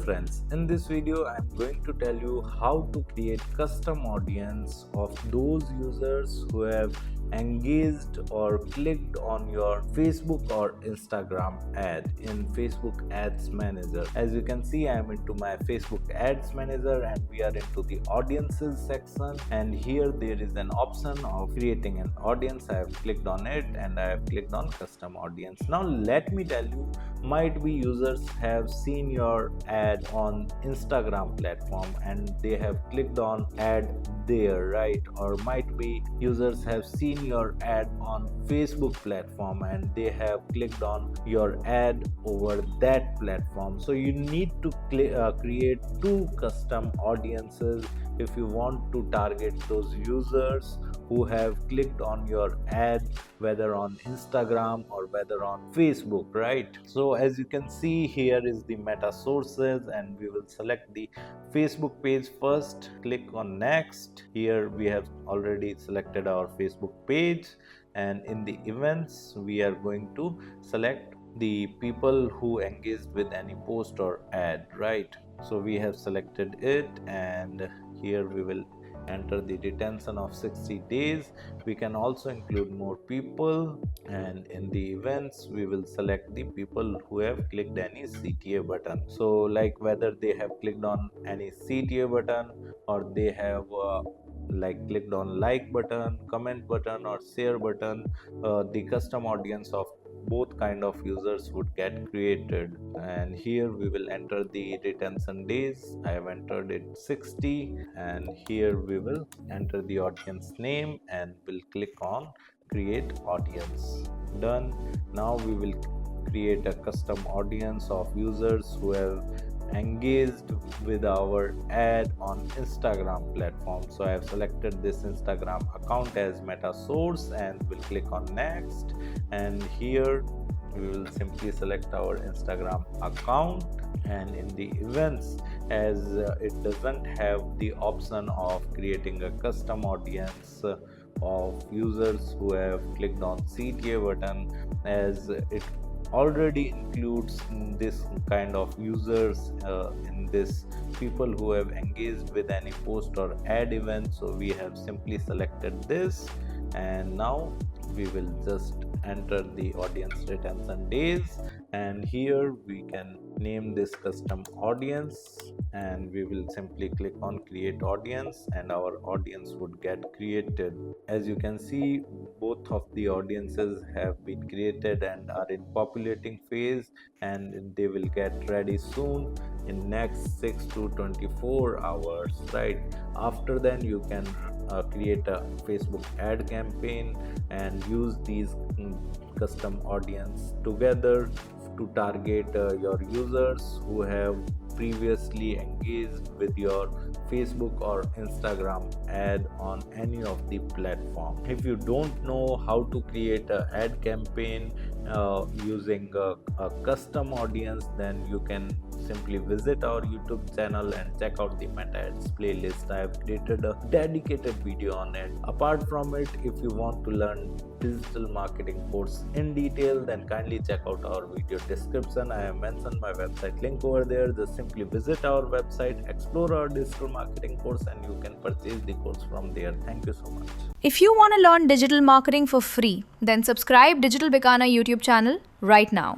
friends, in this video I'm going to tell you how to create custom audience of those users who have engaged or clicked on your Facebook or Instagram ad in Facebook Ads Manager. As you can see, I am into my Facebook Ads Manager and we are into the audiences section, and here there is an option of creating an audience. I have clicked on it and I have clicked on custom audience. Now let me tell you, might be users have seen your ad on Instagram platform and they have clicked on ad there, right? Or might be users have seen your ad on Facebook platform and they have clicked on your ad over that platform. So you need to create two custom audiences if you want to target those users who have clicked on your ad, whether on Instagram or whether on Facebook, right? So as you can see, here is the meta sources and we will select the Facebook page first. Click on next. Here we have already selected our Facebook page, and in the events we are going to select the people who engaged with any post or ad, right? So we have selected it, and here we will enter the retention of 60 days. We can also include more people, and in the events we will select the people who have clicked any CTA button. So like whether they have clicked on any CTA button or they have clicked on like button, comment button or share button, the custom audience of both kind of users would get created. And here we will enter the retention days. I have entered it 60, and here we will enter the audience name and will click on create audience. Done. Now we will create a custom audience of users who have engaged with our ad on Instagram platform. So I have selected this Instagram account as meta source and will click on next, and here we will simply select our Instagram account. And in the events, as it doesn't have the option of creating a custom audience of users who have clicked on CTA button, as it already includes this kind of users in this people who have engaged with any post or ad event. So we have simply selected this, and now we will just enter the audience retention days, and here we can name this custom audience, and we will simply click on create audience and our audience would get created. As you can see, both of the audiences have been created and are in populating phase, and they will get ready soon in next 6 to 24 hours, right? After then you can create a Facebook ad campaign and use these custom audience together to target your users who have previously engaged with your Facebook or Instagram ad on any of the platform. If you don't know how to create an ad campaign using a custom audience, then you can simply visit our YouTube channel and check out the meta ads playlist. I have created a dedicated video on it. Apart from it, if you want to learn digital marketing course in detail, then kindly check out our video description. I have mentioned my website link over there. Just simply visit our website, explore our digital marketing course, and you can purchase the course from there. Thank you so much. If you want to learn digital marketing for free, then subscribe Digital Bikana YouTube channel right now.